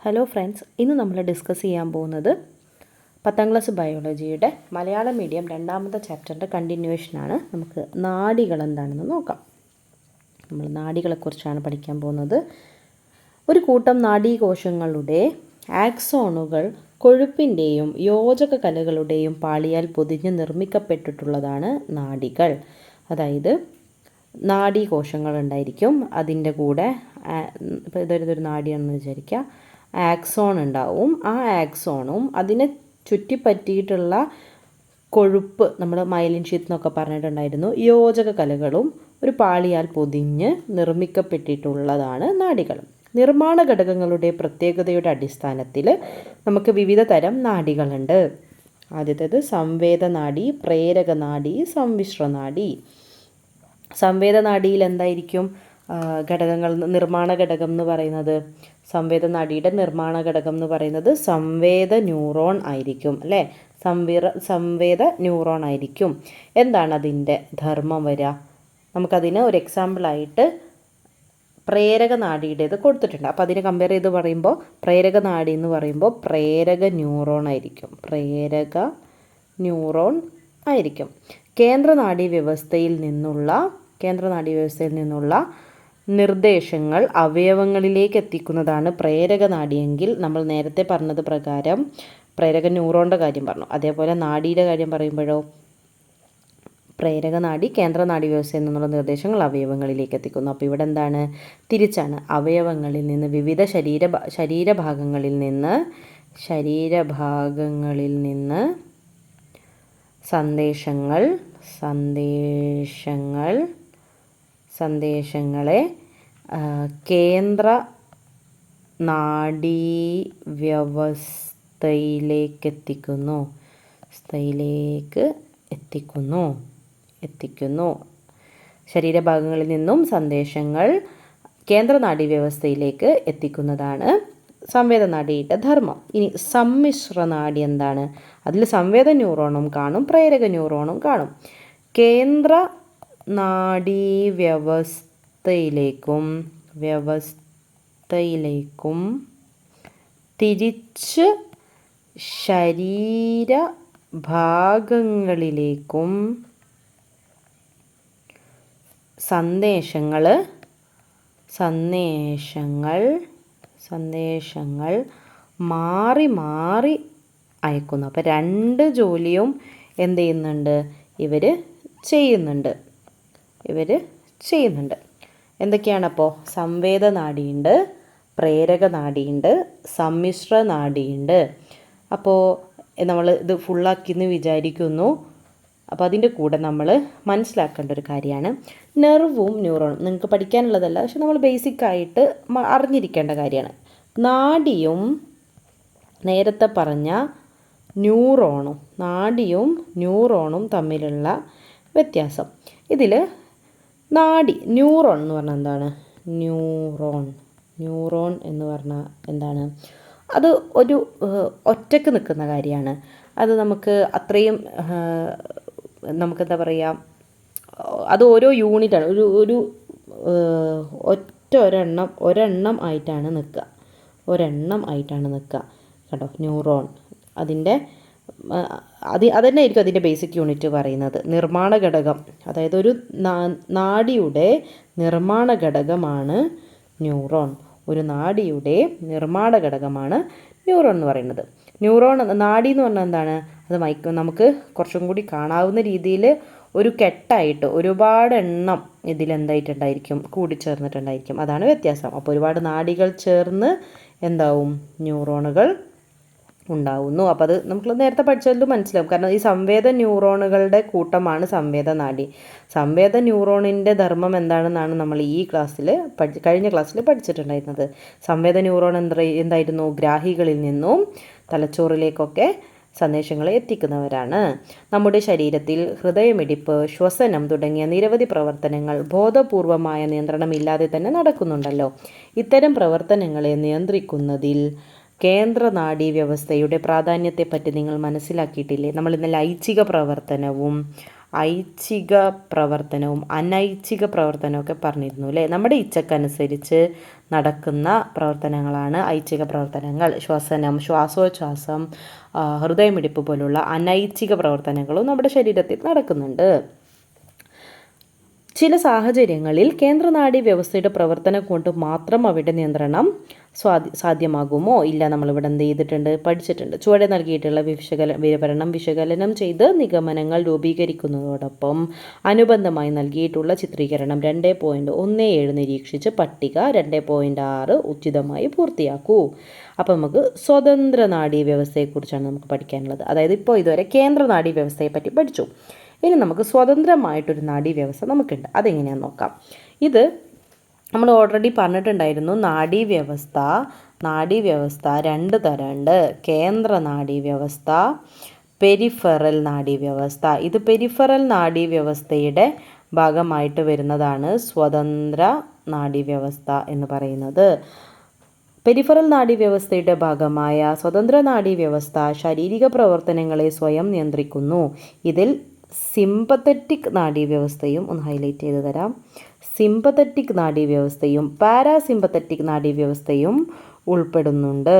Hello friends, ഇന്ന് നമ്മൾ discuss ചെയ്യാൻ പോകുന്നത് 10ാം ക്ലാസ് ബയോളജിയുടെ മലയാളം മീഡിയം 2ാമത്തെ ചാപ്റ്ററിൻ്റെ കണ്ടിന്യൂവേഷനാണ്. നമുക്ക് നാഡികൾ എന്താണെന്ന് നോക്കാം. നമ്മൾ നാഡികളെക്കുറിച്ചാണ് പഠിക്കാൻ പോകുന്നത്. ഒരു കൂട്ടം നാഡീകോശങ്ങളുടെ ആക്സോണുകൾ കൊഴുപ്പിൻ്റെയും യോജക കലകളുടെയും പാളിയാൽ പൊതിഞ്ഞ് നിർമ്മിക്കപ്പെട്ടിട്ടുള്ളതാണ് നാഡികൾ. അതായത് നാഡീകോശങ്ങൾ ഉണ്ടായിരിക്കും, അതിൻ്റെ കൂടെ ഇപ്പോൾ ഇതൊരു നാഡിയാണെന്ന് വിചാരിക്കുക. ആക്സോൺ ഉണ്ടാവും. ആ ആക്സോണും അതിനെ ചുറ്റിപ്പറ്റിയിട്ടുള്ള കൊഴുപ്പ്, നമ്മൾ മൈലിൻ ഷീത്ത് എന്നൊക്കെ പറഞ്ഞിട്ടുണ്ടായിരുന്നു, യോജക കലകളും ഒരു പാളിയാൽ പൊതിഞ്ഞ് നിർമ്മിക്കപ്പെട്ടിട്ടുള്ളതാണ് നാഡികൾ. നിർമ്മാണ ഘടകങ്ങളുടെ പ്രത്യേകതയുടെ അടിസ്ഥാനത്തിൽ നമുക്ക് വിവിധ തരം നാഡികളുണ്ട്. ആദ്യത്തേത് സംവേദനാഡി, പ്രേരകനാഡി, സമ്മിശ്രനാഡി. സംവേദനാഡിയിൽ എന്തായിരിക്കും ഘടകങ്ങൾ? നിർമ്മാണ ഘടകം എന്ന് പറയുന്നത്, സംവേദനാഡിയുടെ നിർമ്മാണ ഘടകം എന്ന് പറയുന്നത് സംവേദ ന്യൂറോൺ ആയിരിക്കും, അല്ലേ? സംവേദ ന്യൂറോൺ ആയിരിക്കും. എന്താണ് അതിൻ്റെ ധർമ്മം വരിക? നമുക്കതിന് ഒരു എക്സാമ്പിളായിട്ട് പ്രേരകനാഡിയുടേത് കൊടുത്തിട്ടുണ്ട്. അപ്പോൾ അതിനെ കമ്പയർ ചെയ്ത് പറയുമ്പോൾ പ്രേരകനാഡി എന്ന് പറയുമ്പോൾ പ്രേരക ന്യൂറോൺ ആയിരിക്കും. പ്രേരക ന്യൂറോൺ ആയിരിക്കും. കേന്ദ്രനാഡീ വ്യവസ്ഥയിൽ നിന്നുള്ള നിർദ്ദേശങ്ങൾ അവയവങ്ങളിലേക്ക് എത്തിക്കുന്നതാണ് പ്രേരകനാഡിയെങ്കിൽ, നമ്മൾ നേരത്തെ പറഞ്ഞത് പ്രകാരം പ്രേരക ന്യൂറോണിൻ്റെ കാര്യം പറഞ്ഞു. അതേപോലെ നാഡിയുടെ കാര്യം പറയുമ്പോഴോ, പ്രേരകനാഡി കേന്ദ്രനാഡീ വ്യവസ്ഥയിൽ നിന്നുള്ള നിർദ്ദേശങ്ങൾ അവയവങ്ങളിലേക്ക് എത്തിക്കുന്നു. അപ്പോൾ ഇവിടെ എന്താണ്? തിരിച്ചാണ്. അവയവങ്ങളിൽ നിന്ന്, വിവിധ ശരീരഭാഗങ്ങളിൽ നിന്ന് സന്ദേശങ്ങളെ കേന്ദ്ര നാഡീ വ്യവസ്ഥയിലേക്ക് എത്തിക്കുന്നു. ശരീരഭാഗങ്ങളിൽ നിന്നും സന്ദേശങ്ങൾ കേന്ദ്ര നാഡീ വ്യവസ്ഥയിലേക്ക് എത്തിക്കുന്നതാണ് സംവേദനാഡിയുടെ ധർമ്മം. ഇനി സമ്മിശ്രനാഡി എന്താണ്? അതിൽ സംവേദ ന്യൂറോണും കാണും, പ്രേരക ന്യൂറോണും കാണും. കേന്ദ്ര നാഡീ വ്യവസ്ഥയിലേക്കും തിരിച്ച് ശരീരഭാഗങ്ങളിലേക്കും സന്ദേശങ്ങൾ മാറി മാറി അയക്കുന്നു. അപ്പോൾ രണ്ട് ജോലിയും എന്ത് ചെയ്യുന്നുണ്ട്? ഇവർ ചെയ്യുന്നുണ്ട്. എന്തൊക്കെയാണപ്പോൾ? സംവേദനാഡിയുണ്ട്, പ്രേരകനാഡിയുണ്ട്, സമ്മിശ്രനാഡിയുണ്ട്. അപ്പോൾ നമ്മൾ ഇത് ഫുള്ളാക്കിയെന്ന് വിചാരിക്കുന്നു. അപ്പോൾ അതിൻ്റെ കൂടെ നമ്മൾ മനസ്സിലാക്കേണ്ട ഒരു കാര്യമാണ് നെർവും ന്യൂറോണും. നിങ്ങൾക്ക് പഠിക്കാനുള്ളതല്ല, പക്ഷെ നമ്മൾ ബേസിക്കായിട്ട് അറിഞ്ഞിരിക്കേണ്ട കാര്യമാണ്. നാഡിയും നേരത്തെ പറഞ്ഞ ന്യൂറോണും തമ്മിലുള്ള വ്യത്യാസം. ഇതിൽ ന്യൂറോൺ എന്ന് പറഞ്ഞാൽ എന്താണ്? ന്യൂറോൺ എന്ന് പറഞ്ഞാൽ എന്താണ്? അത് ഒരു ഒറ്റയ്ക്ക് നിൽക്കുന്ന കാര്യമാണ്. അത് നമുക്ക് അത്രയും നമുക്കെന്താ പറയുക, അത് ഓരോ യൂണിറ്റാണ്. ഒരു ഒരെണ്ണം ആയിട്ടാണ് നിൽക്കുക. കേട്ടോ, ന്യൂറോൺ. അതന്നെ ആയിരിക്കും അതിൻ്റെ ബേസിക് യൂണിറ്റ് പറയുന്നത്. നിർമ്മാണ ഘടകം, അതായത് ഒരു നാഡിയുടെ നിർമ്മാണ ഘടകമാണ് ന്യൂറോൺ. ന്യൂറോൺ എന്ന് പറയുന്നത്. നാഡി എന്ന് പറഞ്ഞാൽ എന്താണ്? അത് നമുക്ക് കുറച്ചും കൂടി കാണാവുന്ന രീതിയിൽ ഒരു കെട്ടായിട്ട് ഒരുപാട് എണ്ണം ഇതിലെന്തായിട്ടുണ്ടായിരിക്കും? കൂടിച്ചേർന്നിട്ടുണ്ടായിരിക്കും. അതാണ് വ്യത്യാസം. അപ്പോൾ ഒരുപാട് നാഡികൾ ചേർന്ന് എന്താവും? ന്യൂറോണുകൾ ഉണ്ടാവുന്നു. അപ്പോൾ അത് നമുക്ക് നേരത്തെ പഠിച്ചതിലും മനസ്സിലാവും. കാരണം ഈ സംവേദ ന്യൂറോണുകളുടെ കൂട്ടമാണ് സംവേദനാഡി. സംവേദ ന്യൂറോണിൻ്റെ ധർമ്മം എന്താണെന്നാണ് നമ്മൾ കഴിഞ്ഞ ക്ലാസ്സിൽ പഠിച്ചിട്ടുണ്ടായിരുന്നത്. സംവേദ ന്യൂറോൺ എന്തായിരുന്നു? ഗ്രാഹികളിൽ നിന്നും തലച്ചോറിലേക്കൊക്കെ സന്ദേശങ്ങളെ എത്തിക്കുന്നവരാണ്. നമ്മുടെ ശരീരത്തിൽ ഹൃദയമിടിപ്പ്, ശ്വസനം തുടങ്ങിയ നിരവധി പ്രവർത്തനങ്ങൾ ബോധപൂർവമായ നിയന്ത്രണമില്ലാതെ തന്നെ നടക്കുന്നുണ്ടല്ലോ. ഇത്തരം പ്രവർത്തനങ്ങളെ നിയന്ത്രിക്കുന്നതിൽ കേന്ദ്രനാഡീ വ്യവസ്ഥയുടെ പ്രാധാന്യത്തെപ്പറ്റി നിങ്ങൾ മനസ്സിലാക്കിയിട്ടില്ലേ? നമ്മൾ ഇന്നലെ ഐച്ഛിക പ്രവർത്തനവും ഐച്ഛിക പ്രവർത്തനവും അനൈച്ഛിക പ്രവർത്തനവും ഒക്കെ പറഞ്ഞിരുന്നു അല്ലേ. നമ്മുടെ ഇച്ഛക്കനുസരിച്ച് നടക്കുന്ന പ്രവർത്തനങ്ങളാണ് ഐച്ഛിക പ്രവർത്തനങ്ങൾ. ശ്വസനം, ശ്വാസോച്ഛ്വാസം, ഹൃദയമിടിപ്പ് പോലുള്ള അനൈച്ഛിക പ്രവർത്തനങ്ങളും നമ്മുടെ ശരീരത്തിൽ നടക്കുന്നുണ്ട്. ചില സാഹചര്യങ്ങളിൽ കേന്ദ്രനാഡീ വ്യവസ്ഥയുടെ പ്രവർത്തനം കൊണ്ട് മാത്രം അവയുടെ നിയന്ത്രണം സാധ്യമാകുമോ? ഇല്ല. നമ്മളിവിടെ എന്ത് ചെയ്തിട്ടുണ്ട്, പഠിച്ചിട്ടുണ്ട്. ചുവടെ നൽകിയിട്ടുള്ള വിശകലനം ചെയ്ത് നിഗമനങ്ങൾ രൂപീകരിക്കുന്നതോടൊപ്പം അനുബന്ധമായി നൽകിയിട്ടുള്ള ചിത്രീകരണം 2.17 നിരീക്ഷിച്ച് പട്ടിക 2.6 ഉചിതമായി പൂർത്തിയാക്കൂ. അപ്പോൾ നമുക്ക് സ്വതന്ത്ര നാഡീ വ്യവസ്ഥയെക്കുറിച്ചാണ് നമുക്ക് പഠിക്കാനുള്ളത്. അതായത് ഇപ്പോൾ ഇതുവരെ കേന്ദ്ര നാഡീ വ്യവസ്ഥയെ പറ്റി പഠിച്ചു. ഇനി നമുക്ക് സ്വതന്ത്രമായിട്ടൊരു നാഡീവ്യവസ്ഥ നമുക്കുണ്ട്. അതെങ്ങനെയാണെന്ന് നോക്കാം. ഇത് നമ്മൾ ഓൾറെഡി പറഞ്ഞിട്ടുണ്ടായിരുന്നു. നാഡീവ്യവസ്ഥ 2 തരമുണ്ട്. കേന്ദ്ര നാഡീവ്യവസ്ഥ, പെരിഫറൽ നാഡീവ്യവസ്ഥ. ഇത് പെരിഫറൽ നാഡീവ്യവസ്ഥയുടെ ഭാഗമായിട്ട് വരുന്നതാണ് സ്വതന്ത്ര നാഡീവ്യവസ്ഥ എന്ന് പറയുന്നത്. പെരിഫറൽ നാഡീവ്യവസ്ഥയുടെ ഭാഗമായ സ്വതന്ത്ര നാഡീവ്യവസ്ഥ ശാരീരിക പ്രവർത്തനങ്ങളെ സ്വയം നിയന്ത്രിക്കുന്നു. ഇതിൽ സിമ്പത്തറ്റിക് നാഡീവ്യവസ്ഥയും ഒന്ന് ഹൈലൈറ്റ് ചെയ്ത് തരാം. സിമ്പത്തറ്റിക് നാഡീവ്യവസ്ഥയും പാരാസിമ്പത്തറ്റിക് നാഡീവ്യവസ്ഥയും ഉൾപ്പെടുന്നുണ്ട്.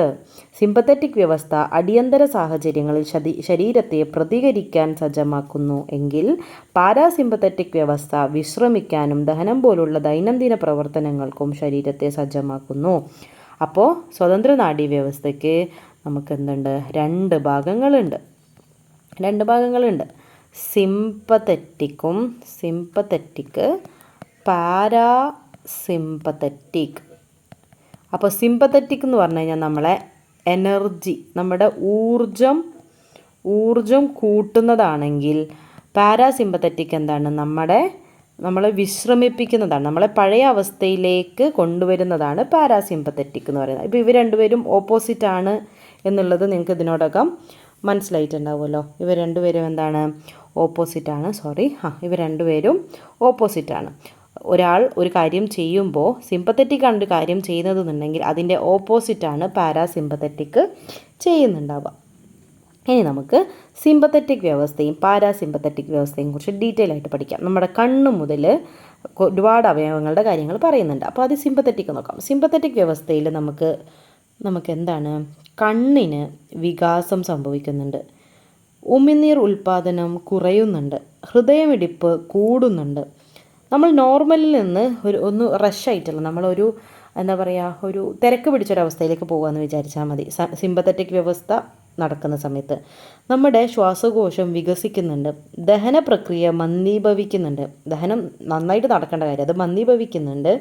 സിമ്പത്തറ്റിക് വ്യവസ്ഥ അടിയന്തര സാഹചര്യങ്ങളിൽ ശരീരത്തെ പ്രതികരിക്കാൻ സജ്ജമാക്കുന്നു എങ്കിൽ പാരാസിമ്പത്തറ്റിക് വ്യവസ്ഥ വിശ്രമിക്കാനും ദഹനം പോലുള്ള ദൈനംദിന പ്രവർത്തനങ്ങൾക്കും ശരീരത്തെ സജ്ജമാക്കുന്നു. അപ്പോൾ സ്വതന്ത്ര നാഡീവ്യവസ്ഥയ്ക്ക് നമുക്ക് എന്തുണ്ട്, 2 ഭാഗങ്ങളുണ്ട്. Sympathetic, parasympathetic. അപ്പോൾ സിമ്പത്തറ്റിക് എന്ന് പറഞ്ഞു കഴിഞ്ഞാൽ നമ്മളെ എനർജി, നമ്മുടെ ഊർജം കൂട്ടുന്നതാണെങ്കിൽ പാരാസിമ്പത്തറ്റിക് എന്താണ്, നമ്മളെ വിശ്രമിപ്പിക്കുന്നതാണ്, നമ്മളെ പഴയ അവസ്ഥയിലേക്ക് കൊണ്ടുവരുന്നതാണ് പാരാസിമ്പത്തറ്റിക് എന്ന് പറയുന്നത്. ഇപ്പോൾ ഇവർ രണ്ടുപേരും ഓപ്പോസിറ്റാണ് എന്നുള്ളത് നിങ്ങൾക്ക് ഇതിനോടകം മനസ്സിലായിട്ടുണ്ടാവുമല്ലോ. ഇവർ രണ്ടുപേരും എന്താണ്, ഓപ്പോസിറ്റാണ്. ഇവർ രണ്ടുപേരും ഓപ്പോസിറ്റാണ്. ഒരാൾ ഒരു കാര്യം ചെയ്യുമ്പോൾ സിമ്പത്തറ്റിക് ആണ് ഒരു കാര്യം ചെയ്യുന്നതെന്നുണ്ടെങ്കിൽ അതിൻ്റെ ഓപ്പോസിറ്റാണ് പാരാസിമ്പത്തറ്റിക് ചെയ്യുന്നുണ്ടാവുക. ഇനി നമുക്ക് സിമ്പത്തറ്റിക് വ്യവസ്ഥയും പാരാസിമ്പത്തറ്റിക് വ്യവസ്ഥയും കുറിച്ച് ഡീറ്റെയിൽ ആയിട്ട് പഠിക്കാം. നമ്മുടെ കണ്ണ് മുതൽ ഒരുപാട് അവയവങ്ങളുടെ കാര്യങ്ങൾ പറയുന്നുണ്ട്. അപ്പോൾ അത് സിമ്പത്തറ്റിക് നോക്കാം. സിമ്പത്തറ്റിക് വ്യവസ്ഥയിൽ നമുക്ക് എന്താണ്, കണ്ണിന് വികാസം സംഭവിക്കുന്നുണ്ട്, ഉമിനീർ ഉൽപ്പാദനം കുറയുന്നുണ്ട്, ഹൃദയമിടിപ്പ് കൂടുന്നുണ്ട്. നമ്മൾ നോർമലിൽ നിന്ന് ഒന്ന് റഷായിട്ടല്ല, നമ്മളൊരു ഒരു തിരക്ക് പിടിച്ചൊരവസ്ഥയിലേക്ക് പോകുകയെന്ന് വിചാരിച്ചാൽ മതി. സിമ്പത്തറ്റിക് വ്യവസ്ഥ നടക്കുന്ന സമയത്ത് നമ്മുടെ ശ്വാസകോശം വികസിക്കുന്നുണ്ട്, ദഹന പ്രക്രിയ മന്ദീഭവിക്കുന്നുണ്ട്. ദഹനം നന്നായിട്ട് നടക്കേണ്ട കാര്യം, അത് മന്ദീഭവിക്കുന്നുണ്ട്.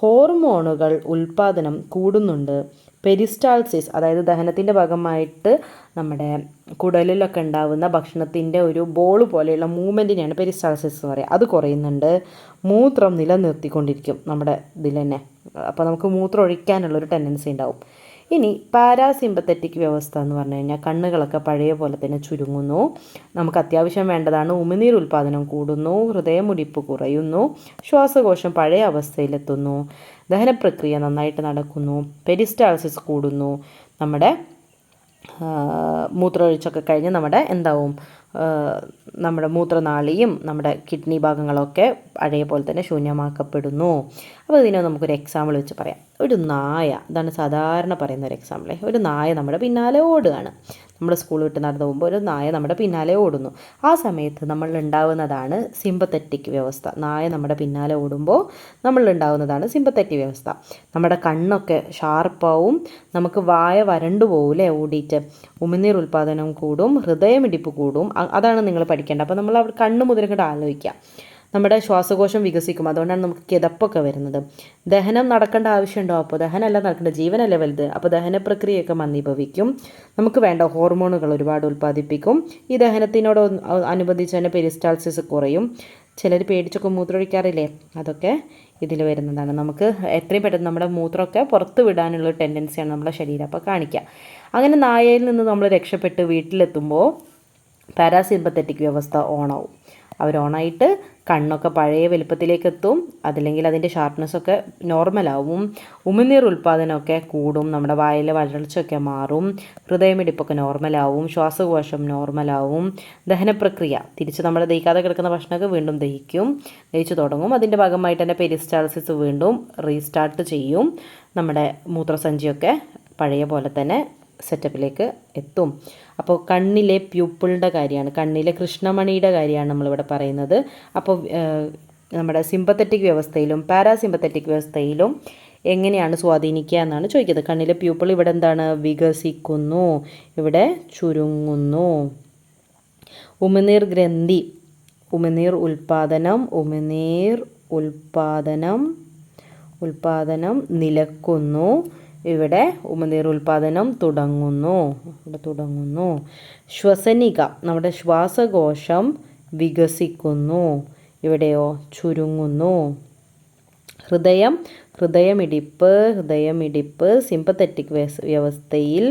ഹോർമോണുകൾ ഉൽപ്പാദനം കൂടുന്നുണ്ട്. പെരിസ്റ്റാൾസിസ്, അതായത് ദഹനത്തിൻ്റെ ഭാഗമായിട്ട് നമ്മുടെ കുടലിലൊക്കെ ഉണ്ടാകുന്ന ഭക്ഷണത്തിൻ്റെ ഒരു ബോൾ പോലെയുള്ള മൂവ്മെൻറ്റിനെയാണ് പെരിസ്റ്റാൾസിസ് എന്ന് പറയുക. അത് കുറയുന്നുണ്ട്. മൂത്രം നിലനിർത്തിക്കൊണ്ടിരിക്കും നമ്മുടെ ഇതിൽ തന്നെ. അപ്പോൾ നമുക്ക് മൂത്രം ഒഴിക്കാനുള്ളൊരു ടെൻഡൻസി ഉണ്ടാവും. ഇനി പാരാസിമ്പത്തറ്റിക് വ്യവസ്ഥ എന്ന് പറഞ്ഞു കഴിഞ്ഞാൽ കണ്ണുകളൊക്കെ പഴയ പോലെ തന്നെ ചുരുങ്ങുന്നു. നമുക്ക് അത്യാവശ്യം വേണ്ടതാണ് ഉമിനീർ ഉൽപ്പാദനം കൂടുന്നു, ഹൃദയമിടിപ്പ് കുറയുന്നു, ശ്വാസകോശം പഴയ അവസ്ഥയിലെത്തുന്നു, ദഹനപ്രക്രിയ നന്നായിട്ട് നടക്കുന്നു, പെരിസ്റ്റാൾസിസ് കൂടുന്നു. നമ്മുടെ മൂത്രമൊഴിച്ചൊക്കെ കഴിഞ്ഞ് നമ്മുടെ മൂത്രനാളിയും നമ്മുടെ കിഡ്നി ഭാഗങ്ങളൊക്കെ പഴയ പോലെ തന്നെ ശൂന്യമാക്കപ്പെടുന്നു. അപ്പോൾ ഇതിനെ നമുക്കൊരു എക്സാമ്പിൾ വെച്ച് പറയാം. ഒരു നായ, ഇതാണ് സാധാരണ പറയുന്ന ഒരു എക്സാമ്പിൾ. ഒരു നായ നമ്മുടെ പിന്നാലെ ഓടുകയാണ്. നമ്മൾ സ്കൂൾ വിട്ട് നടന്നു പോകുമ്പോൾ ഒരു നായ നമ്മുടെ പിന്നാലെ ഓടുന്നു. ആ സമയത്ത് നമ്മളുണ്ടാവുന്നതാണ് സിമ്പത്തറ്റിക് വ്യവസ്ഥ. നായ നമ്മുടെ പിന്നാലെ ഓടുമ്പോൾ നമ്മളുണ്ടാവുന്നതാണ് സിമ്പത്തറ്റിക് വ്യവസ്ഥ. നമ്മുടെ കണ്ണൊക്കെ ഷാർപ്പാവും, നമുക്ക് വായ വരണ്ടു പോകൂലേ ഓടിയിട്ട്, ഉമിനീർ ഉൽപ്പാദനം കൂടും, ഹൃദയമിടിപ്പ് കൂടും. അതാണ് നിങ്ങൾ പഠിക്കേണ്ടത്. അപ്പോൾ നമ്മൾ അവിടെ കണ്ണ് മുതൽ ആലോചിക്കുക. നമ്മുടെ ശ്വാസകോശം വികസിക്കും, അതുകൊണ്ടാണ് നമുക്ക് കിതപ്പൊക്കെ വരുന്നത്. ദഹനം നടക്കേണ്ട ആവശ്യമുണ്ടോ? അപ്പോൾ ദഹനമല്ല നടക്കേണ്ടത്, ജീവനല്ലേ വലുത്. അപ്പോൾ ദഹന പ്രക്രിയയൊക്കെ മന്ദീഭവിക്കും. നമുക്ക് വേണ്ട ഹോർമോണുകൾ ഒരുപാട് ഉൽപ്പാദിപ്പിക്കും. ഈ ദഹനത്തിനോട് അനുബന്ധിച്ച് തന്നെ പെരിസ്റ്റാൾസിസ് കുറയും. ചിലർ പേടിച്ചൊക്കെ മൂത്രമൊഴിക്കാറില്ലേ, അതൊക്കെ ഇതിൽ വരുന്നതാണ്. നമുക്ക് എത്രയും പെട്ടെന്ന് നമ്മുടെ മൂത്രമൊക്കെ പുറത്ത് വിടാനുള്ള ടെൻഡൻസിയാണ് നമ്മുടെ ശരീരം അപ്പോൾ കാണിക്കുക. അങ്ങനെ നായയിൽ നിന്ന് നമ്മൾ രക്ഷപ്പെട്ട് വീട്ടിലെത്തുമ്പോൾ പാരാസിമ്പത്തറ്റിക് വ്യവസ്ഥ ഓണാവും. അവർ ഓണായിട്ട് കണ്ണൊക്കെ പഴയ വലുപ്പത്തിലേക്ക് എത്തും, അതല്ലെങ്കിൽ അതിൻ്റെ ഷാർപ്നെസ്സൊക്കെ നോർമലാവും, ഉമിനീർ ഉൽപ്പാദനമൊക്കെ കൂടും, നമ്മുടെ വായിലെ വരൾച്ചയൊക്കെ മാറും, ഹൃദയമിടിപ്പൊക്കെ നോർമലാവും, ശ്വാസകോശം നോർമലാവും, ദഹനപ്രക്രിയ തിരിച്ച് നമ്മൾ ദഹിക്കാതെ കിടക്കുന്ന ഭക്ഷണമൊക്കെ വീണ്ടും ദഹിച്ചു തുടങ്ങും. അതിൻ്റെ ഭാഗമായിട്ട് തന്നെ പെരിസ്റ്റാൾസിസ് വീണ്ടും റീസ്റ്റാർട്ട് ചെയ്യും. നമ്മുടെ മൂത്രസഞ്ചിയൊക്കെ പഴയ പോലെ തന്നെ സെറ്റപ്പിലേക്ക് എത്തും. അപ്പോൾ കണ്ണിലെ പ്യൂപ്പിളിൻ്റെ കാര്യമാണ്, കണ്ണിലെ കൃഷ്ണമണിയുടെ കാര്യമാണ് നമ്മളിവിടെ പറയുന്നത്. അപ്പോൾ നമ്മുടെ സിമ്പത്തറ്റിക് വ്യവസ്ഥയിലും പാരാസിമ്പത്തറ്റിക് വ്യവസ്ഥയിലും എങ്ങനെയാണ് സ്വാധീനിക്കുക എന്നാണ് ചോദിക്കുന്നത്. കണ്ണിലെ പ്യൂപ്പിൾ ഇവിടെ എന്താണ്? വികസിക്കുന്നു, ഇവിടെ ചുരുങ്ങുന്നു. ഉമിനീർ ഗ്രന്ഥി, ഉമിനീർ ഉൽപ്പാദനം നിലക്കുന്നു, ഇവിടെ ഉമിനീർ ഉൽപ്പാദനം തുടങ്ങുന്നു. ശ്വസനിക, നമ്മുടെ ശ്വാസകോശം വികസിക്കുന്നു, ഇവിടെയോ ചുരുങ്ങുന്നു. ഹൃദയമിടിപ്പ് സിമ്പത്തറ്റിക് വ്യവസ്ഥയിൽ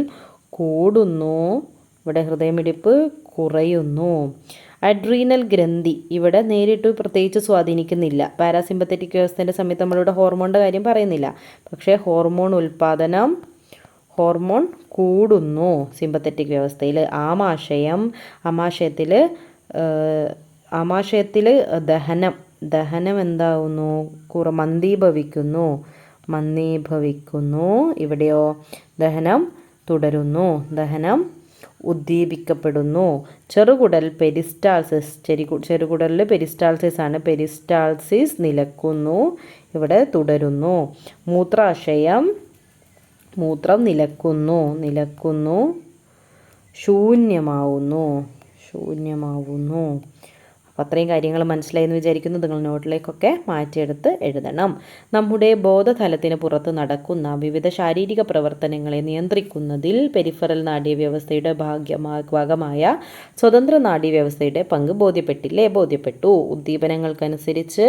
കൂടുന്നു, ഇവിടെ ഹൃദയമിടിപ്പ് കുറയുന്നു. അഡ്രീനൽ ഗ്രന്ഥി ഇവിടെ നേരിട്ട് പ്രത്യേകിച്ച് സ്വാധീനിക്കുന്നില്ല. പാരാസിമ്പത്തറ്റിക് വ്യവസ്ഥേൻ്റെ സമയത്ത് നമ്മളിവിടെ ഹോർമോണിൻ്റെ കാര്യം പറയുന്നില്ല. പക്ഷേ ഹോർമോൺ കൂടുന്നു സിമ്പത്തറ്റിക് വ്യവസ്ഥയിൽ. ആമാശയത്തിൽ ദഹനം എന്താവുന്നു? മന്ദീഭവിക്കുന്നു. ഇവിടെയോ ദഹനം തുടരുന്നു, ദഹനം ഉദ്ദീപിക്കപ്പെടുന്നു. ചെറുകുടൽ പെരിസ്റ്റാൾസിസ്, ചെറുകുടലിൽ പെരിസ്റ്റാൾസിസ് ആണ്, പെരിസ്റ്റാൾസിസ് നിലക്കുന്നു, ഇവിടെ തുടരുന്നു. മൂത്രം നിലക്കുന്നു, ശൂന്യമാവുന്നു. അപ്പോൾ അത്രയും കാര്യങ്ങൾ മനസ്സിലായെന്ന് വിചാരിക്കുന്നു. നിങ്ങൾ നോട്ടിലേക്കൊക്കെ മാറ്റിയെടുത്ത് എഴുതണം. നമ്മുടെ ബോധതലത്തിന് പുറത്ത് നടക്കുന്ന വിവിധ ശാരീരിക പ്രവർത്തനങ്ങളെ നിയന്ത്രിക്കുന്നതിൽ പെരിഫറൽ നാഡീവ്യവസ്ഥയുടെ ഭാഗമായ സ്വതന്ത്ര നാഡീവ്യവസ്ഥയുടെ പങ്ക് ബോധ്യപ്പെട്ടു. ഉദ്ദീപനങ്ങൾക്കനുസരിച്ച്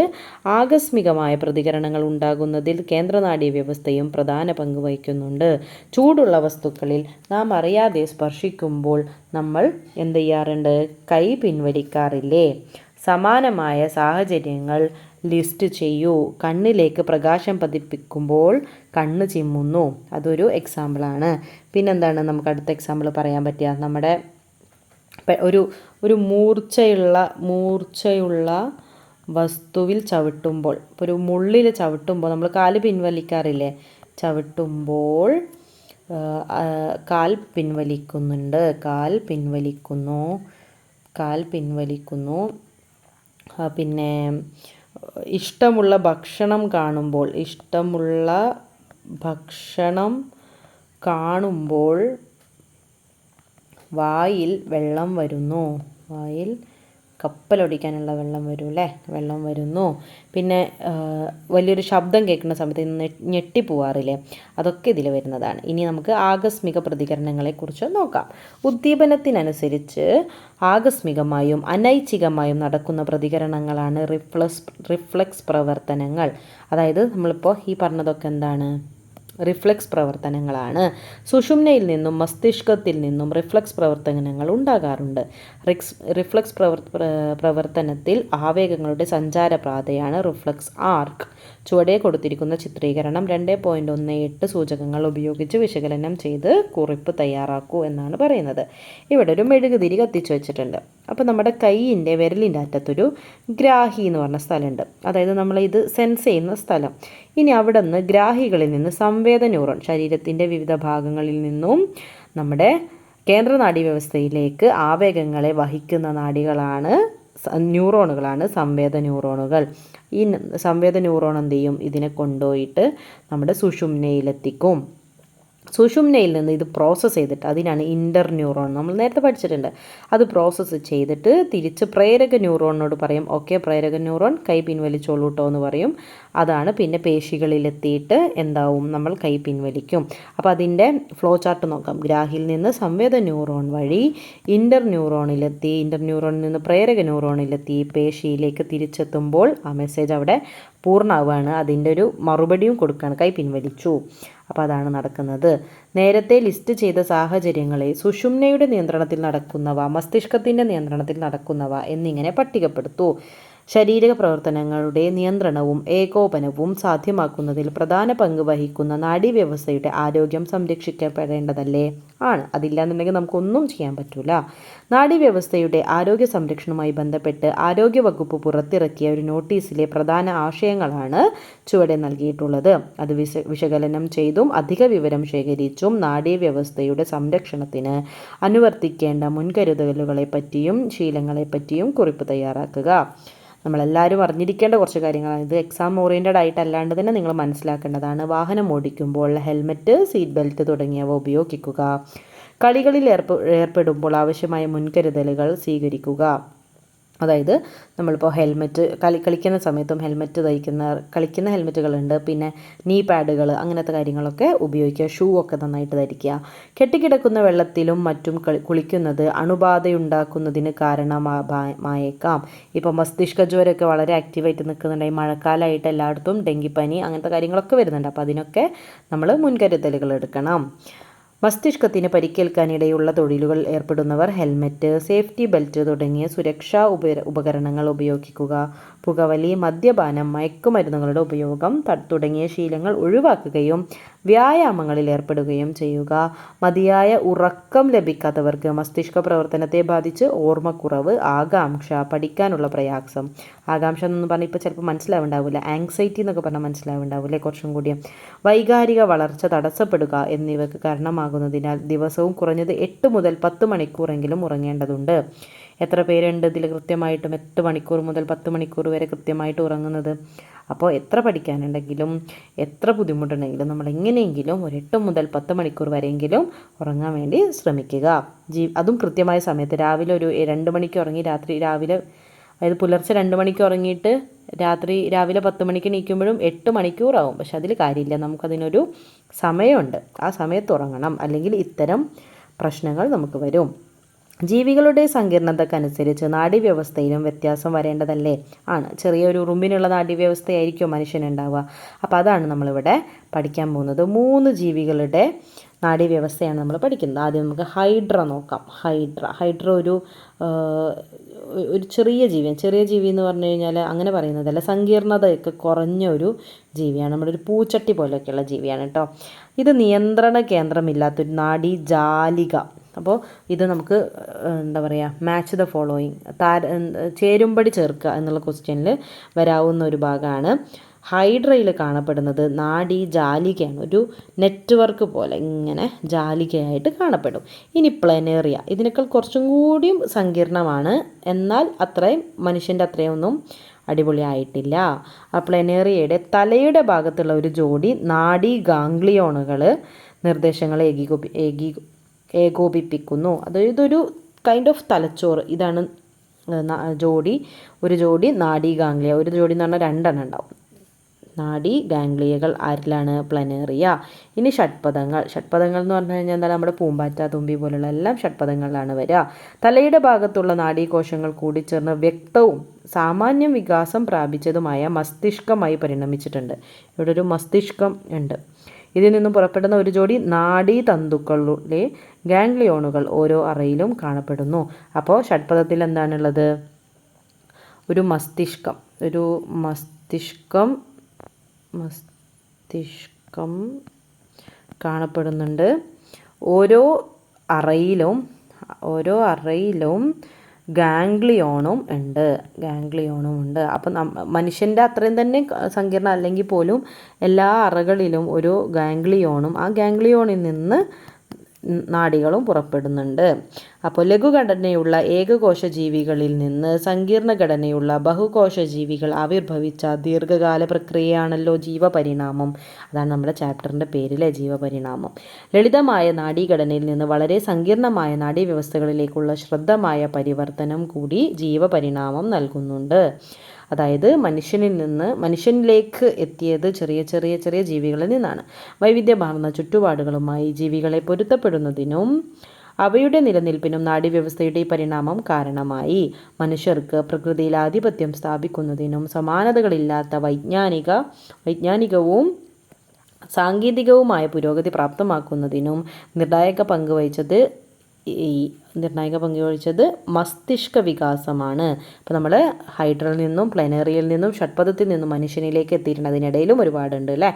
ആകസ്മികമായ പ്രതികരണങ്ങൾ ഉണ്ടാകുന്നതിൽ കേന്ദ്ര നാഡീവ്യവസ്ഥയും പ്രധാന പങ്ക് വഹിക്കുന്നുണ്ട്. ചൂടുള്ള വസ്തുക്കളിൽ നാം അറിയാതെ സ്പർശിക്കുമ്പോൾ നമ്മൾ എന്ത് ചെയ്യാറുണ്ട്? കൈ പിൻവലിക്കാറില്ലേ? സമാനമായ സാഹചര്യങ്ങൾ ലിസ്റ്റ് ചെയ്യൂ. കണ്ണിലേക്ക് പ്രകാശം പതിപ്പിക്കുമ്പോൾ കണ്ണ് ചിമ്മുന്നു, അതൊരു എക്സാമ്പിളാണ്. പിന്നെന്താണ് നമുക്ക് അടുത്ത എക്സാമ്പിൾ പറയാൻ പറ്റുക? നമ്മുടെ ഒരു മൂർച്ചയുള്ള വസ്തുവിൽ ചവിട്ടുമ്പോൾ, ഇപ്പോൾ ഒരു മുള്ളിൽ ചവിട്ടുമ്പോൾ നമ്മൾ കാല് പിൻവലിക്കാറില്ലേ? ചവിട്ടുമ്പോൾ കാൽ പിൻവലിക്കുന്നു. പിന്നെ ഇഷ്ടമുള്ള ഭക്ഷണം കാണുമ്പോൾ വായിൽ വെള്ളം വരുന്നു. വായിൽ കപ്പലൊടിക്കാനുള്ള വെള്ളം വരുന്നു. പിന്നെ വലിയൊരു ശബ്ദം കേൾക്കുന്ന സമയത്ത് ഞെട്ടിപ്പോവാറില്ലേ? അതൊക്കെ ഇതിൽ വരുന്നതാണ്. ഇനി നമുക്ക് ആകസ്മിക പ്രതികരണങ്ങളെക്കുറിച്ച് നോക്കാം. ഉദ്ദീപനത്തിനനുസരിച്ച് ആകസ്മികമായും അനൈച്ഛികമായും നടക്കുന്ന പ്രതികരണങ്ങളാണ് റിഫ്ലക്സ് പ്രവർത്തനങ്ങൾ. അതായത് നമ്മളിപ്പോൾ ഈ പറഞ്ഞതൊക്കെ എന്താണ്? റിഫ്ലക്സ് പ്രവർത്തനങ്ങളാണ്. സുഷുമ്നയിൽ നിന്നും മസ്തിഷ്കത്തിൽ നിന്നും റിഫ്ലക്സ് പ്രവർത്തനങ്ങൾ ഉണ്ടാകാറുണ്ട്. റിഫ്ലക്സ് പ്രവർത്തനത്തിൽ ആവേഗങ്ങളുടെ സഞ്ചാരപാതയാണ് റിഫ്ലക്സ് ആർക്ക്. ചുവടെ കൊടുത്തിരിക്കുന്ന ചിത്രീകരണം 2.18 സൂചകങ്ങൾ ഉപയോഗിച്ച് വിശകലനം ചെയ്ത് കുറിപ്പ് തയ്യാറാക്കൂ എന്നാണ് പറയുന്നത്. ഇവിടെ ഒരു മെഴുകുതിരി കത്തിച്ചു വെച്ചിട്ടുണ്ട്. അപ്പോൾ നമ്മുടെ കൈയിൻ്റെ വിരലിൻ്റെ അറ്റത്തൊരു ഗ്രാഹി എന്ന് പറഞ്ഞ സ്ഥലമുണ്ട്. അതായത് നമ്മളിത് സെൻസ് ചെയ്യുന്ന സ്ഥലം. ഇനി അവിടെ നിന്ന് ഗ്രാഹികളിൽ നിന്ന് സംവേദ ന്യൂറോൺ, ശരീരത്തിൻ്റെ വിവിധ ഭാഗങ്ങളിൽ നിന്നും നമ്മുടെ കേന്ദ്ര നാഡീവ്യവസ്ഥയിലേക്ക് ആവേഗങ്ങളെ വഹിക്കുന്ന ന്യൂറോണുകളാണ് സംവേദ ന്യൂറോണുകൾ. ഈ സംവേദ ന്യൂറോൺ എന്ത് ചെയ്യും? ഇതിനെ കൊണ്ടുപോയിട്ട് നമ്മുടെ സുഷുമ്നയിലെത്തിക്കും. സുഷുമ്നയിൽ നിന്ന് ഇത് പ്രോസസ്സ് ചെയ്തിട്ട്, അതിനാണ് ഇൻ്റർ ന്യൂറോൺ, നമ്മൾ നേരത്തെ പഠിച്ചിട്ടുണ്ട്. അത് പ്രോസസ്സ് ചെയ്തിട്ട് തിരിച്ച് പ്രേരക ന്യൂറോണിനോട് പറയും, ഓക്കെ പ്രേരക ന്യൂറോൺ കൈ പിൻവലിച്ചോളൂ കേട്ടോ എന്ന് പറയും. അതാണ് പിന്നെ പേശികളിലെത്തിയിട്ട് എന്താവും? നമ്മൾ കൈ പിൻവലിക്കും. അപ്പോൾ അതിൻ്റെ ഫ്ലോ ചാർട്ട് നോക്കാം. ഗ്രാഹിയിൽ നിന്ന് സംവേദ ന്യൂറോൺ വഴി ഇൻ്റർ ന്യൂറോണിൽ നിന്ന് പ്രേരക ന്യൂറോണിലെത്തി പേശിയിലേക്ക് തിരിച്ചെത്തുമ്പോൾ ആ മെസ്സേജ് അവിടെ പൂർണ്ണമാവുകയാണ്. അതിൻ്റെ ഒരു മറുപടിയും കൊടുക്കുകയാണ്, കൈ പിൻവലിച്ചു. അപ്പോൾ അതാണ് നടക്കുന്നത്. നേരത്തെ ലിസ്റ്റ് ചെയ്ത സാഹചര്യങ്ങളെ സുഷുമ്നയുടെ നിയന്ത്രണത്തിൽ നടക്കുന്നവ, മസ്തിഷ്കത്തിൻ്റെ നിയന്ത്രണത്തിൽ നടക്കുന്നവ എന്നിങ്ങനെ പട്ടികപ്പെടുത്തൂ. ശാരീരിക പ്രവർത്തനങ്ങളുടെ നിയന്ത്രണവും ഏകോപനവും സാധ്യമാക്കുന്നതിൽ പ്രധാന പങ്ക് വഹിക്കുന്ന നാഡീവ്യവസ്ഥയുടെ ആരോഗ്യം സംരക്ഷിക്കപ്പെടേണ്ടതല്ലേ? ആണ്. അതില്ലാന്നുണ്ടെങ്കിൽ നമുക്കൊന്നും ചെയ്യാൻ പറ്റില്ല. നാഡീവ്യവസ്ഥയുടെ ആരോഗ്യ സംരക്ഷണവുമായി ബന്ധപ്പെട്ട് ആരോഗ്യവകുപ്പ് പുറത്തിറക്കിയ ഒരു നോട്ടീസിലെ പ്രധാന ആശയങ്ങളാണ് ചുവടെ നൽകിയിട്ടുള്ളത്. അത് വിശകലനം ചെയ്തും അധിക വിവരം ശേഖരിച്ചും നാഡീവ്യവസ്ഥയുടെ സംരക്ഷണത്തിന് അനുവർത്തിക്കേണ്ട മുൻകരുതലുകളെപ്പറ്റിയും ശീലങ്ങളെപ്പറ്റിയും കുറിപ്പ് തയ്യാറാക്കുക. നമ്മളെല്ലാവരും അറിഞ്ഞിരിക്കേണ്ട കുറച്ച് കാര്യങ്ങളാണ്. ഇത് എക്സാം ഓറിയൻറ്റഡ് ആയിട്ടല്ലാണ്ട് തന്നെ നിങ്ങൾ മനസ്സിലാക്കേണ്ടതാണ്. വാഹനം ഓടിക്കുമ്പോൾ ഹെൽമെറ്റ്, സീറ്റ് ബെൽറ്റ് തുടങ്ങിയവ ഉപയോഗിക്കുക. കളികളിൽ ഏർപ്പെടുമ്പോൾ ആവശ്യമായ മുൻകരുതലുകൾ സ്വീകരിക്കുക. അതായത് നമ്മളിപ്പോൾ ഹെൽമെറ്റ് കളിക്കുന്ന സമയത്തും ഹെൽമെറ്റ് കളിക്കുന്ന ഹെൽമെറ്റുകളുണ്ട്. പിന്നെ നീ പാഡുകൾ, അങ്ങനത്തെ കാര്യങ്ങളൊക്കെ ഉപയോഗിക്കുക. ഷൂ ഒക്കെ നന്നായിട്ട് ധരിക്കുക. കെട്ടിക്കിടക്കുന്ന വെള്ളത്തിലും മറ്റും കുളിക്കുന്നത് അണുബാധയുണ്ടാക്കുന്നതിന് കാരണമായേക്കാം. ഇപ്പോൾ മസ്തിഷ്ക ജ്വരമൊക്കെ വളരെ ആക്റ്റീവായിട്ട് നിൽക്കുന്നുണ്ടെങ്കിൽ മഴക്കാലമായിട്ട് എല്ലായിടത്തും ഡെങ്കിപ്പനി അങ്ങനത്തെ കാര്യങ്ങളൊക്കെ വരുന്നുണ്ട്. അപ്പോൾ അതിനൊക്കെ നമ്മൾ മുൻകരുതലുകൾ എടുക്കണം. മസ്തിഷ്കത്തിന് പരിക്കേൽക്കാനിടയുള്ള തൊഴിലുകൾ ഏർപ്പെടുന്നവർ ഹെൽമെറ്റ്, സേഫ്റ്റി ബെൽറ്റ് തുടങ്ങിയ സുരക്ഷാ ഉപകരണങ്ങൾ ഉപയോഗിക്കുക. പുകവലി, മദ്യപാനം, മയക്കുമരുന്നുകളുടെ ഉപയോഗം തുടങ്ങിയ ശീലങ്ങൾ ഒഴിവാക്കുകയും വ്യായാമങ്ങളിൽ ഏർപ്പെടുകയും ചെയ്യുക. മതിയായ ഉറക്കം ലഭിക്കാത്തവർക്ക് മസ്തിഷ്ക പ്രവർത്തനത്തെ ബാധിച്ച് ഓർമ്മക്കുറവ്, ആകാംക്ഷ, പഠിക്കാനുള്ള പ്രയാസം. ആകാംക്ഷ എന്ന് പറഞ്ഞാൽ ഇപ്പോൾ ചിലപ്പോൾ മനസ്സിലാവുണ്ടാവില്ല, ആങ്സൈറ്റി എന്നൊക്കെ പറഞ്ഞാൽ മനസ്സിലാവുണ്ടാവില്ലേ കുറച്ചും കൂടി. വൈകാരിക വളർച്ച തടസ്സപ്പെടുക എന്നിവയ്ക്ക് കാരണമാകുന്നതിനാൽ ദിവസവും കുറഞ്ഞത് 8 മുതൽ 10 മണിക്കൂറെങ്കിലും ഉറങ്ങേണ്ടതുണ്ട്. എത്ര പേരുണ്ട് ഇതിൽ കൃത്യമായിട്ടും 8 മണിക്കൂർ മുതൽ 10 മണിക്കൂർ വരെ കൃത്യമായിട്ട് ഉറങ്ങുന്നത്? അപ്പോൾ എത്ര പഠിക്കാനുണ്ടെങ്കിലും എത്ര ബുദ്ധിമുട്ടുണ്ടെങ്കിലും നമ്മൾ എങ്ങനെയെങ്കിലും ഒരു 8 മുതൽ 10 മണിക്കൂർ വരെയെങ്കിലും ഉറങ്ങാൻ വേണ്ടി ശ്രമിക്കുക. അതും കൃത്യമായ സമയത്ത്. രാവിലെ ഒരു 2 മണിക്ക് ഉറങ്ങി അതായത് പുലർച്ചെ 2 മണിക്ക് ഉറങ്ങിയിട്ട് രാവിലെ 10 മണിക്ക് എണീക്കുമ്പോഴും 8 മണിക്കൂറാവും. പക്ഷെ അതിൽ കാര്യമില്ല, നമുക്കതിനൊരു സമയമുണ്ട്. ആ സമയത്ത് ഉറങ്ങണം, അല്ലെങ്കിൽ ഇത്തരം പ്രശ്നങ്ങൾ നമുക്ക് വരും. ജീവികളുടെ സങ്കീർണതക്കനുസരിച്ച് നാഡീവ്യവസ്ഥയിലും വ്യത്യാസം വരേണ്ടതല്ലേ? ആണ്. ചെറിയൊരു ഉറുമ്പിനുള്ള നാഡീവ്യവസ്ഥയായിരിക്കും മനുഷ്യനുണ്ടാവുക. അപ്പോൾ അതാണ് നമ്മളിവിടെ പഠിക്കാൻ പോകുന്നത്. 3 ജീവികളുടെ നാഡീവ്യവസ്ഥയാണ് നമ്മൾ പഠിക്കുന്നത്. ആദ്യം നമുക്ക് ഹൈഡ്ര നോക്കാം. ഹൈഡ്ര ഒരു ചെറിയ ജീവിയാണ്. ചെറിയ ജീവി എന്ന് പറഞ്ഞു കഴിഞ്ഞാൽ അങ്ങനെ പറയുന്നതല്ല, സങ്കീർണതയൊക്കെ കുറഞ്ഞ ഒരു ജീവിയാണ്. നമ്മുടെ ഒരു പൂച്ചട്ടി പോലെയൊക്കെയുള്ള ജീവിയാണ് കേട്ടോ. ഇത് നിയന്ത്രണ കേന്ദ്രമില്ലാത്തൊരു നാഡീജാലിക. അപ്പോൾ ഇത് നമുക്ക് എന്താ പറയുക, മാച്ച് ദ ഫോളോയിങ്, ചേരുംപടി ചേർക്കുക എന്നുള്ള ക്വസ്റ്റ്യനിൽ വരാവുന്ന ഒരു ഭാഗമാണ്. ഹൈഡ്രയിൽ കാണപ്പെടുന്നത് നാഡീജാലികയാണ്. ഒരു നെറ്റ്വർക്ക് പോലെ ഇങ്ങനെ ജാലികയായിട്ട് കാണപ്പെടും. ഇനി പ്ലനേറിയ ഇതിനേക്കാൾ കുറച്ചും കൂടിയും സങ്കീർണമാണ്, എന്നാൽ അത്രയും മനുഷ്യൻ്റെ അത്രയൊന്നും അടിപൊളിയായിട്ടില്ല. ആ പ്ലനേറിയയുടെ തലയുടെ ഭാഗത്തുള്ള ഒരു ജോഡി നാഡീ ഗാംഗ്ലിയോണുകൾ നിർദ്ദേശങ്ങളെ ഏകോപിപ്പിക്കുന്നു. അതായത് ഒരു കൈൻഡ് ഓഫ് തലച്ചോറ്. ഇതാണ് ഒരു ജോഡി നാഡീ ഗാംഗ്ലിയ. ഒരു ജോഡി എന്ന് പറഞ്ഞാൽ 2 എണ്ണം ഉണ്ടാവും. നാഡീ ഗാംഗ്ലിയകൾ ആരിലാണ്? പ്ലനേറിയ. ഇനി ഷഡ്പദങ്ങൾ എന്ന് പറഞ്ഞു കഴിഞ്ഞാൽ എന്താ, നമ്മുടെ പൂമ്പാറ്റ, തുമ്പി പോലുള്ള എല്ലാം ഷഡ്പദങ്ങളിലാണ് വരിക. തലയുടെ ഭാഗത്തുള്ള നാഡീകോശങ്ങൾ കൂടിച്ചേർന്ന് വ്യക്തവും സാമാന്യം വികാസം പ്രാപിച്ചതുമായ മസ്തിഷ്കമായി പരിണമിച്ചിട്ടുണ്ട്. ഇവിടെ ഒരു മസ്തിഷ്കം ഉണ്ട്. ഇതിൽ നിന്നും പുറപ്പെടുന്ന ഒരു ജോഡി നാഡീതന്തുക്കളുടെ ഗാംഗ്ലിയോണുകൾ ഓരോ അറയിലും കാണപ്പെടുന്നു. അപ്പോൾ ഷഡ്പദത്തിൽ എന്താണുള്ളത്? ഒരു മസ്തിഷ്കം കാണപ്പെടുന്നുണ്ട്. ഓരോ അറയിലും ഗാംഗ്ലിയോണും ഉണ്ട്. അപ്പം മനുഷ്യൻ്റെ അത്രയും തന്നെ സങ്കീർണം അല്ലെങ്കിൽ പോലും എല്ലാ അറകളിലും ഒരു ഗാംഗ്ലിയോണും ആ ഗാംഗ്ലിയോണിൽ നിന്ന് നാഡികളും പുറപ്പെടുന്നുണ്ട്. അപ്പോൾ ലഘുഘടനയുള്ള ഏകകോശ ജീവികളിൽ നിന്ന് സങ്കീർണ ഘടനയുള്ള ബഹുകോശ ജീവികൾ ആവിർഭവിച്ച ദീർഘകാല പ്രക്രിയയാണല്ലോ ജീവപരിണാമം. അതാണ് നമ്മുടെ ചാപ്റ്ററിൻ്റെ പേരിലെ ജീവപരിണാമം. ലളിതമായ നാഡീഘടനയിൽ നിന്ന് വളരെ സങ്കീർണമായ നാഡീവ്യവസ്ഥകളിലേക്കുള്ള ശ്രദ്ധമായ പരിവർത്തനം കൂടി ജീവപരിണാമം നൽകുന്നുണ്ട്. അതായത് മനുഷ്യനിലേക്ക് എത്തിയത് ചെറിയ ചെറിയ ജീവികളിൽ നിന്നാണ്. വൈവിധ്യമാർന്ന ചുറ്റുപാടുകളുമായി ജീവികളെ പൊരുത്തപ്പെടുന്നതിനും അവയുടെ നിലനിൽപ്പിനും നാഡീവ്യവസ്ഥയുടെ ഈ പരിണാമം കാരണമായി. മനുഷ്യർക്ക് പ്രകൃതിയിൽ ആധിപത്യം സ്ഥാപിക്കുന്നതിനും സമാനതകളില്ലാത്ത വൈജ്ഞാനികവും സാങ്കേതികവുമായ പുരോഗതി പ്രാപ്തമാക്കുന്നതിനും നിർണായക പങ്ക് വഹിച്ചത് ഈ നിർണായക പങ്ക് വഹിച്ചത് മസ്തിഷ്ക വികാസമാണ്. അപ്പോൾ നമ്മൾ ഹൈഡ്രയിൽ നിന്നും പ്ലനറിയിൽ നിന്നും ഷഡ്പദത്തിൽ നിന്നും മനുഷ്യനിലേക്ക് എത്തിയിട്ടുണ്ട്. അതിനിടയിലും ഒരുപാടുണ്ട് അല്ലേ.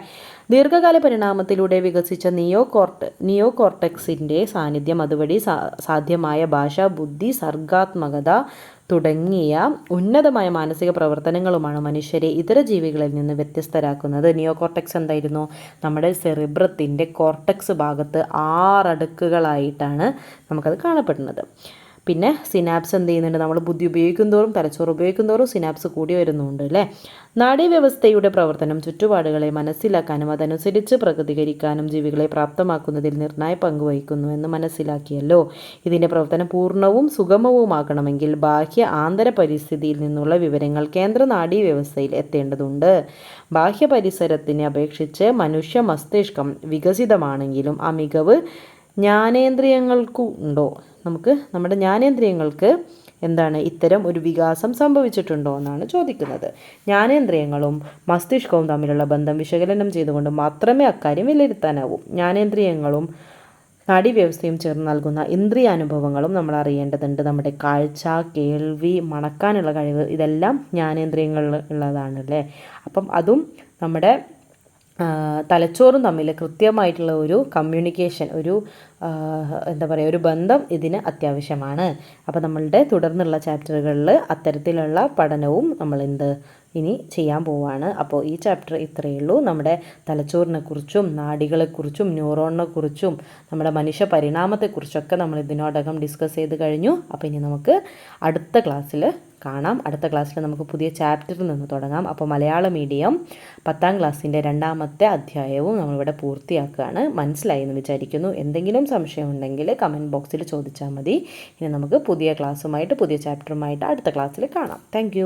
ദീർഘകാല പരിണാമത്തിലൂടെ വികസിച്ച നിയോ കോർട്ടെക്സിൻ്റെ സാന്നിധ്യം അതുവഴി സാധ്യമായ ഭാഷ, ബുദ്ധി, സർഗാത്മകത തുടങ്ങിയ ഉന്നതമായ മാനസിക പ്രവർത്തനങ്ങളുമാണ് മനുഷ്യരെ ഇതര ജീവികളിൽ നിന്ന് വ്യത്യസ്തരാക്കുന്നത്. നിയോ കോർട്ടെക്സ് എന്തായിരുന്നു? നമ്മുടെ സെറിബ്രത്തിൻ്റെ കോർട്ടെക്സ് ഭാഗത്ത് 6 അടുക്കുകളായിട്ടാണ് നമുക്കത് കാണപ്പെടുന്നത്. പിന്നെ സിനാപ്സ് എന്ത് ചെയ്യുന്നുണ്ട്? നമ്മൾ ബുദ്ധി ഉപയോഗിക്കുന്തോറും തലച്ചോറ് ഉപയോഗിക്കുന്തോറും സിനാപ്സ് കൂടി വരുന്നുണ്ട് അല്ലേ. നാഡീവ്യവസ്ഥയുടെ പ്രവർത്തനം ചുറ്റുപാടുകളെ മനസ്സിലാക്കാനും അതനുസരിച്ച് പ്രതികരിക്കാനും ജീവികളെ പ്രാപ്തമാക്കുന്നതിൽ നിർണായ പങ്ക് വഹിക്കുന്നു എന്ന് മനസ്സിലാക്കിയല്ലോ. ഇതിൻ്റെ പ്രവർത്തനം പൂർണ്ണവും സുഗമവുമാക്കണമെങ്കിൽ ബാഹ്യ ആന്തര പരിസ്ഥിതിയിൽ നിന്നുള്ള വിവരങ്ങൾ കേന്ദ്ര നാഡീവ്യവസ്ഥയിൽ എത്തേണ്ടതുണ്ട്. ബാഹ്യ പരിസരത്തിനെ അപേക്ഷിച്ച് മനുഷ്യ മസ്തിഷ്കം വികസിതമാണെങ്കിലും ആ മികവ് ജ്ഞാനേന്ദ്രിയങ്ങൾക്കും ഉണ്ടോ? നമ്മുടെ ജ്ഞാനേന്ദ്രിയങ്ങൾക്ക് എന്താണ് ഇത്തരം ഒരു വികാസം സംഭവിച്ചിട്ടുണ്ടോ എന്നാണ് ചോദിക്കുന്നത്. ജ്ഞാനേന്ദ്രിയങ്ങളും മസ്തിഷ്കവും തമ്മിലുള്ള ബന്ധം വിശകലനം ചെയ്തുകൊണ്ട് മാത്രമേ അക്കാര്യം വിലയിരുത്താനാവൂ. ജ്ഞാനേന്ദ്രിയങ്ങളും നാഡീവ്യവസ്ഥയും ചേർന്ന് നൽകുന്ന ഇന്ദ്രിയാനുഭവങ്ങളും നമ്മൾ അറിയേണ്ടതുണ്ട്. നമ്മുടെ കാഴ്ച, കേൾവി, മണക്കാനുള്ള കഴിവ് ഇതെല്ലാം ജ്ഞാനേന്ദ്രിയങ്ങളിൽ ഉള്ളതാണല്ലേ. അപ്പം അതും നമ്മുടെ തലച്ചോറും തമ്മിൽ കൃത്യമായിട്ടുള്ള ഒരു കമ്മ്യൂണിക്കേഷൻ, ഒരു ബന്ധം ഇതിന് അത്യാവശ്യമാണ്. അപ്പോൾ നമ്മളുടെ തുടർന്നുള്ള ചാപ്റ്ററുകളിൽ അത്തരത്തിലുള്ള പഠനവും നമ്മൾ ഇനി ചെയ്യാൻ പോവുകയാണ്. അപ്പോൾ ഈ ചാപ്റ്റർ ഇത്രയേ ഉള്ളൂ. നമ്മുടെ തലച്ചോറിനെക്കുറിച്ചും നാഡികളെക്കുറിച്ചും ന്യൂറോണിനെക്കുറിച്ചും നമ്മുടെ മനുഷ്യ പരിണാമത്തെക്കുറിച്ചൊക്കെ നമ്മൾ ഇതിനോടകം ഡിസ്കസ് ചെയ്ത് കഴിഞ്ഞു. അപ്പോൾ ഇനി നമുക്ക് അടുത്ത ക്ലാസ്സിൽ കാണാം. അടുത്ത ക്ലാസ്സിൽ നമുക്ക് പുതിയ ചാപ്റ്ററിൽ നിന്ന് തുടങ്ങാം. അപ്പോൾ മലയാള മീഡിയം 10ാം ക്ലാസ്സിൻ്റെ 2ാമത്തെ അധ്യായവും നമ്മളിവിടെ പൂർത്തിയാക്കുകയാണ്. മനസ്സിലായി എന്ന് വിചാരിക്കുന്നു. എന്തെങ്കിലും സംശയമുണ്ടെങ്കിൽ കമൻറ്റ് ബോക്സിൽ ചോദിച്ചാൽ മതി. ഇനി നമുക്ക് പുതിയ ക്ലാസ്സുമായിട്ട് പുതിയ ചാപ്റ്ററുമായിട്ട് അടുത്ത ക്ലാസ്സിൽ കാണാം. താങ്ക്